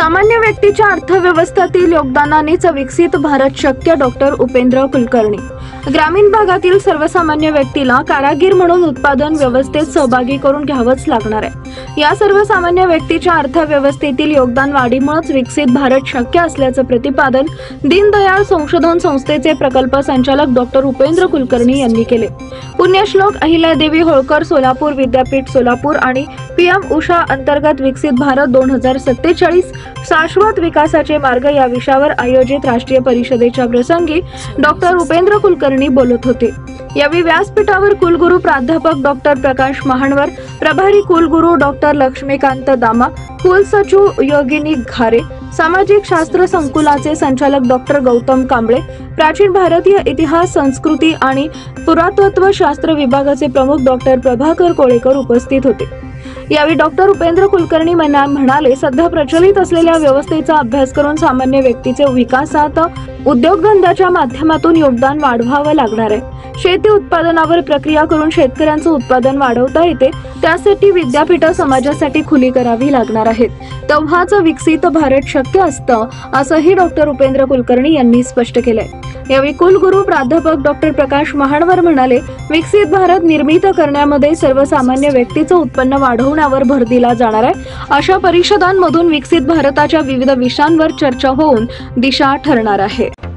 सामान्य व्यक्तीच्या अर्थव्यवस्थेतील योगदानानेच विकसित भारत शक्य. डॉक्टर उपेंद्र कुलकर्णी. ग्रामीण भागातील सर्वसामान्य व्यक्तीला कारागीर म्हणून उत्पादन व्यवस्थेत सहभागी करून घ्यावंच लागणार आहे. या सर्वसामान्य व्यक्तीच्या अर्थव्यवस्थेतील योगदान वाढीमुळेच विकसित भारत शक्य असल्याचं प्रतिपादन दीनदयाळ संशोधन संस्थेचे प्रकल्प संचालक डॉक्टर उपेंद्र कुलकर्णी यांनी केले. पुण्यश्लोक अहिल्यादेवी होळकर सोलापूर विद्यापीठ सोलापूर आणि PM उषा अंतर्गत विकसित भारत 2047 शाश्वत विकासाचे मार्ग या विषयावर आयोजित राष्ट्रीय परिषदेच्या प्रसंगी डॉक्टर उपेंद्र कुलकर्णी बोलत होते. यावेळी व्यासपीठावर कुलगुरू प्राध्यापक डॉक्टर प्रकाश महानवर, प्रभारी कुलगुरू डॉक्टर लक्ष्मीकांत दामा, कुलसचिव योगिनी घारे, सामाजिक शास्त्र संकुलाचे संचालक डॉक्टर गौतम कांबळे, प्राचीन भारतीय इतिहास, संस्कृती आणि पुरातत्व शास्त्र विभागाचे प्रमुख डॉक्टर प्रभाकर कोळेकर उपस्थित होते. यावेळी डॉक्टर उपेंद्र कुलकर्णी म्हणाले, सध्या प्रचलित असलेल्या व्यवस्थेचा अभ्यास करून सामान्य व्यक्तीचे विकासात उद्योगधंद्याच्या माध्यमातून योगदान वाढवावं लागणार आहे. शेती उत्पादनावर प्रक्रिया करून शेतकऱ्यांचं उत्पादन वाढवता येते. त्यासाठी विद्यापीठं समाजासाठी खुली करावी लागणार आहेत. तेव्हाच विकसित भारत शक्य असतं, असंही डॉक्टर उपेंद्र कुलकर्णी यांनी स्पष्ट केलंय. यावेळी कुलगुरू प्राध्यापक डॉक्टर प्रकाश महानवर म्हणाले, विकसित भारत निर्मित करण्यामध्ये सर्वसामान्य व्यक्तीचं उत्पन्न वाढवण्यावर भर दिला जाणार आहे. अशा परिषदांमधून विकसित भारताच्या विविध विषयांवर चर्चा होऊन दिशा ठरणार आहे.